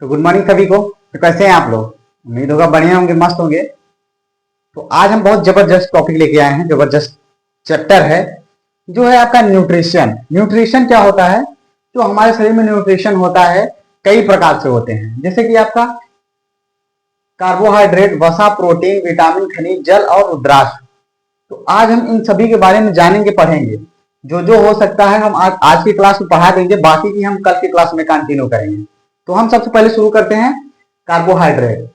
तो good morning सभी को। तो कैसे हैं आप लोग? उम्मीद होगा बढ़िया होंगे, मस्त होंगे। तो आज हम बहुत जबरदस्त टॉपिक लेके आए हैं, जबरदस्त चैप्टर है जो है आपका न्यूट्रिशन। न्यूट्रिशन क्या होता है? जो हमारे शरीर में न्यूट्रिशन होता है कई प्रकार से होते हैं, जैसे कि आपका कार्बोहाइड्रेट, वसा, प्रोटीन, विटामिन, खनिज, जल और रुद्राक्ष। तो आज हम इन सभी के बारे में जानेंगे, पढ़ेंगे। जो जो हो सकता है हम आज की क्लास में पढ़ा देंगे, बाकी की हम कल की क्लास में कंटिन्यू करेंगे। तो हम सबसे पहले शुरू करते हैं कार्बोहाइड्रेट,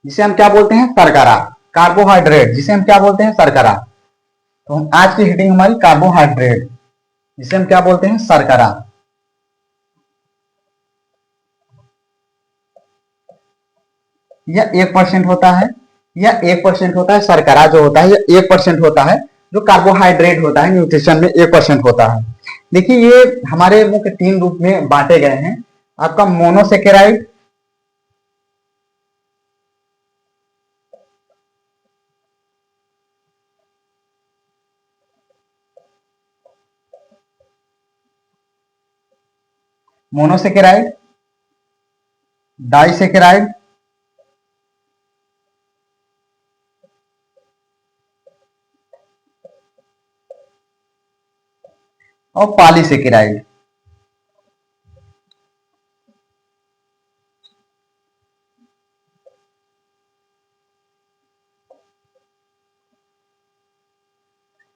जिसे हम क्या बोलते हैं? शर्करा। कार्बोहाइड्रेट जिसे हम क्या बोलते हैं? शर्करा। तो हम आज की हेडिंग हमारी कार्बोहाइड्रेट, जिसे हम क्या बोलते हैं? शर्करा। यह 1% होता है, यह 1% होता है। शर्करा जो होता है यह 1% होता है। जो कार्बोहाइड्रेट होता है न्यूट्रिशन में 1% होता है। देखिए, ये हमारे मुख्य 3 रूप में बांटे गए हैं। आपका मोनोसेकेराइड, मोनोसेकेराइड, डाइसेकेराइड और पॉलीसेकेराइड।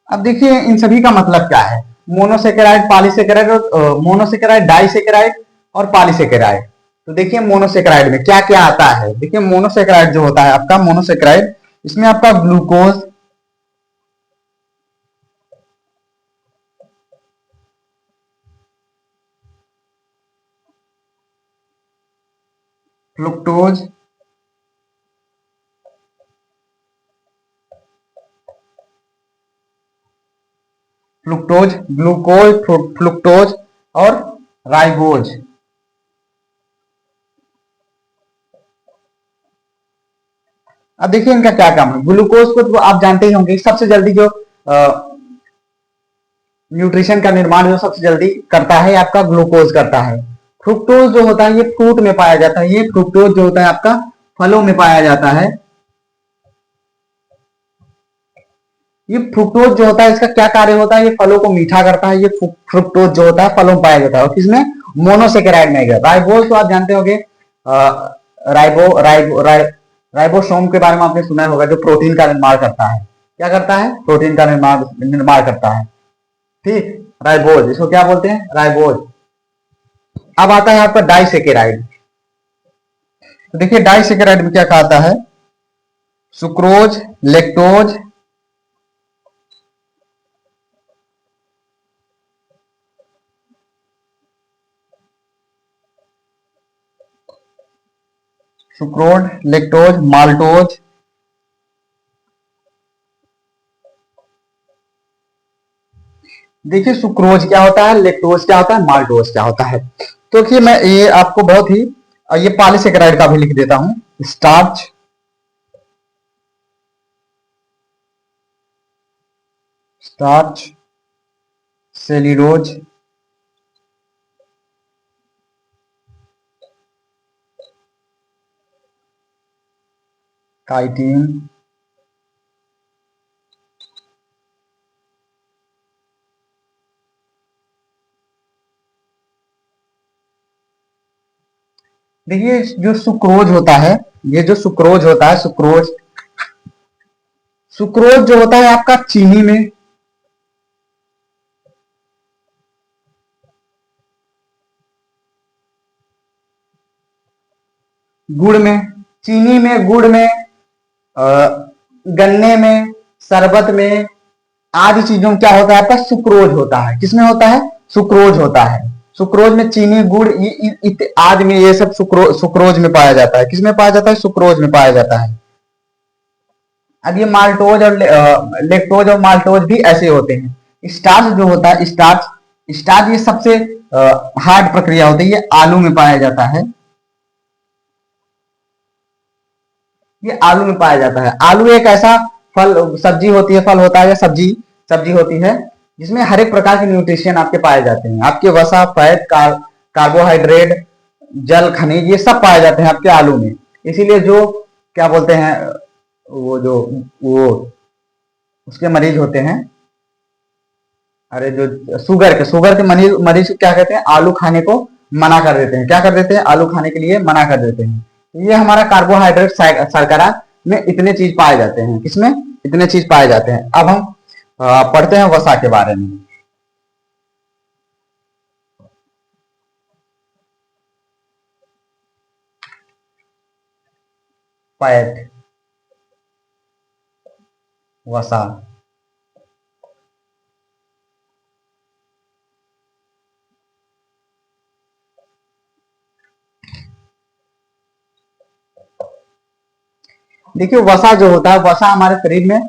अब देखिए इन सभी का मतलब क्या है। मोनोसेकेराइड, पॉलीसेकेराइड और मोनोसेकेराइड, डाइसेकेराइड और पॉलीसेकेराइड। तो देखिए मोनोसेकेराइड में क्या क्या आता है। देखिए मोनोसेकेराइड जो होता है आपका, मोनोसेकेराइड, इसमें आपका glucose, fructose, fructose, glucose, fructose और राइबोज। अब देखिए इनका क्या काम है। ग्लूकोज को तो आप जानते ही होंगे, सबसे जल्दी जो न्यूट्रिशन का निर्माण जो सबसे जल्दी करता है आपका ग्लूकोज करता है। फ्रुक्टोज जो होता है ये फ्रूट में पाया जाता है। ये फ्रुक्टोज जो होता है आपका फलों में पाया जाता है। ये फ्रुक्टोज जो होता है इसका क्या कार्य होता है? ये फलों को मीठा करता है। ये फ्रुक्टोज जो होता है फलों में पाया जाता है। और किसमें? मोनोसेकेराइड में। राइबोज तो आप जानते होंगे, राइबो राइबो राइबोसोम के बारे में आपने सुना होगा, जो प्रोटीन का निर्माण करता है। क्या करता है? प्रोटीन का निर्माण करता है। ठीक, राइबोज, इसको क्या बोलते हैं? राइबोज। अब आता है आपका डाइसेकेराइड। तो देखिए डाइसेकेराइड में क्या कहता है? Sucrose, lactose, sucrose, lactose, maltose, देखिए सुक्रोज क्या होता है, लेक्टोज क्या होता है, माल्टोज क्या होता है। तो देखिए मैं ये आपको बहुत ही, ये पॉलीसेकेराइड का भी लिख देता हूं। स्टार्च, स्टार्च, सेल्यूलोज, काइटिन, देखिए जो सुक्रोज होता है, ये जो सुक्रोज होता है, सुक्रोज, सुक्रोज जो होता है आपका चीनी में, गुड़ में, चीनी में, गुड़ में, गन्ने में, शरबत में, आदि चीजों में क्या होता है आपका? सुक्रोज होता है। किसमें होता है? सुक्रोज होता है। सुक्रोज में चीनी, गुड़ आदि में ये सब सुक्रोज में पाया जाता है। किसमें पाया जाता है? सुक्रोज में पाया जाता है। अब ये माल्टोज और लेक्टोज और माल्टोज भी ऐसे होते हैं। स्टार्च जो होता है, स्टार्च, स्टार्च ये सबसे हार्ड प्रक्रिया होती है। ये आलू में पाया जाता है। ये आलू में पाया जाता है। आलू एक ऐसा फल, सब्जी होती है, फल होता है या सब्जी सब्जी होती है, जिसमें हर एक प्रकार के न्यूट्रिशन आपके पाए जाते हैं। आपके वसा, फैट, कार्बोहाइड्रेट, जल खनिज ये सब पाए जाते हैं आपके आलू में। इसीलिए जो क्या बोलते हैं, वो जो वो उसके मरीज होते हैं, अरे जो शुगर के मरीज मरीज को क्या कहते हैं, आलू खाने को मना कर देते हैं। क्या कर देते हैं, आलू खाने के लिए मना कर देते हैं। ये हमारा कार्बोहाइड्रेट शर्करा में इतने चीज पाए जाते हैं, किसमें इतने चीज पाए जाते हैं। अब हम पढ़ते हैं वसा के बारे में। फैट, वसा, देखिए वसा जो होता है, वसा हमारे शरीर में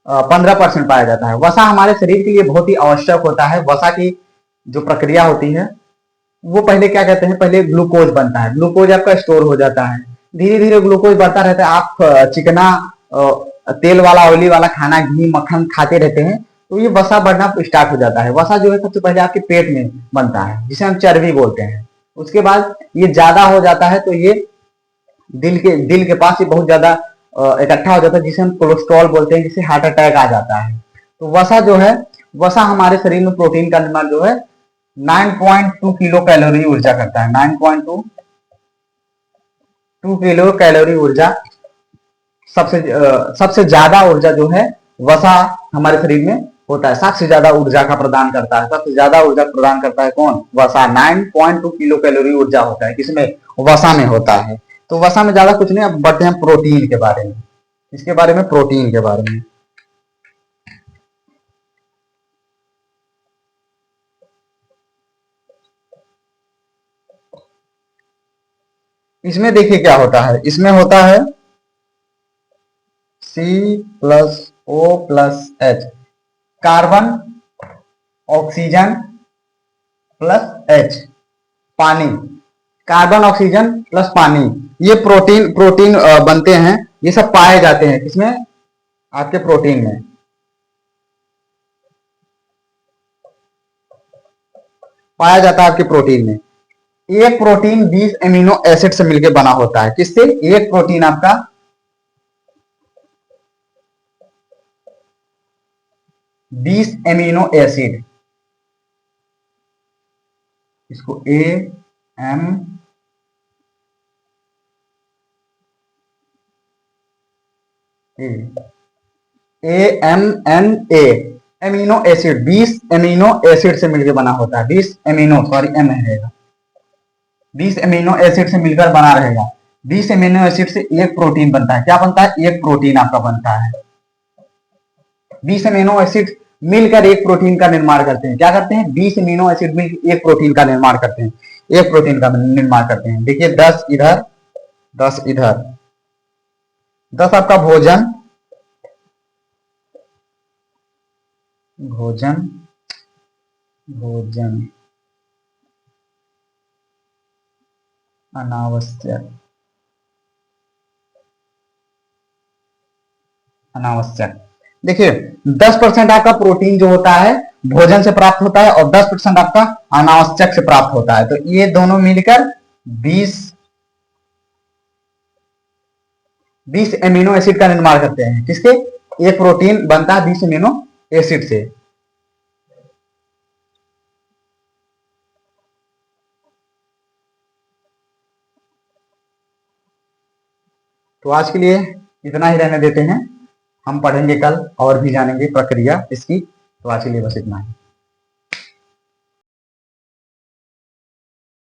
15% पाया जाता है। वसा हमारे शरीर के लिए बहुत ही आवश्यक होता है। वसा की जो प्रक्रिया होती है, वो पहले क्या कहते हैं, पहले ग्लूकोज बनता है, ग्लूकोज आपका स्टोर हो जाता है, धीरे धीरे ग्लूकोज बढ़ता रहता है। आप चिकना तेल वाला ऑयली वाला खाना, घी मक्खन खाते रहते हैं, तो ये वसा बढ़ना स्टार्ट हो जाता है। वसा जो है सबसे पहले आपके पेट में बनता है, जिसे हम चर्बी बोलते हैं। उसके बाद ये ज्यादा हो जाता है तो ये दिल के पास ये बहुत ज्यादा इकट्ठा हो जाता है, जिसे हम कोलेस्ट्रॉल बोलते हैं, जिसे हार्ट अटैक आ जाता है। तो वसा जो है, वसा हमारे शरीर में प्रोटीन का निर्माण जो है 9.2 किलो कैलोरी ऊर्जा करता है। 9.2 किलो कैलोरी ऊर्जा, सबसे ज्यादा ऊर्जा जो है वसा हमारे शरीर में होता है। सबसे ज्यादा ऊर्जा का प्रदान करता है, सबसे ज्यादा ऊर्जा प्रदान करता है कौन, वसा। 9.2 किलो कैलोरी ऊर्जा होता है, किसमें, वसा में होता है। तो वसा में ज्यादा कुछ नहीं। अब बढ़ते हैं प्रोटीन के बारे में, इसके बारे में, प्रोटीन के बारे में। इसमें देखिए क्या होता है, इसमें होता है C+O+H, carbon, oxygen plus H, पानी। कार्बन ऑक्सीजन प्लस पानी, ये प्रोटीन प्रोटीन बनते हैं। ये सब पाए जाते हैं किसमें, आपके प्रोटीन में। पाया जाता है आपके प्रोटीन में। एक प्रोटीन 20 एमिनो एसिड से मिलकर बना होता है। किससे, एक प्रोटीन आपका 20 एमिनो एसिड, इसको M A amino acid, 20 amino acid से मिलकर बना होता है। 20 एमिनो, सॉरी एम रहेगा, 20 एमिनो एसिड से मिलकर बना रहेगा। 20 एमिनो एसिड से एक प्रोटीन बनता है। क्या बनता है, एक प्रोटीन आपका बनता है। 20 एमिनो एसिड मिलकर एक प्रोटीन का निर्माण करते हैं। क्या करते हैं, 20 एमिनो एसिड मिलकर एक प्रोटीन का निर्माण करते हैं, एक प्रोटीन का निर्माण करते हैं। देखिए 10 इधर, 10 इधर, 10 आपका भोजन, भोजन भोजन अनावश्यक, अनावश्यक। देखिए 10% आपका प्रोटीन जो होता है भोजन से प्राप्त होता है, और 10% आपका अनावश्यक से प्राप्त होता है। तो ये दोनों मिलकर 20 एमिनो एसिड का निर्माण करते हैं। किसके, एक प्रोटीन बनता है 20 एमिनो एसिड से। तो आज के लिए इतना ही रहने देते हैं, हम पढ़ेंगे कल और भी जानेंगे प्रक्रिया इसकी। तो आज के लिए बस इतना ही।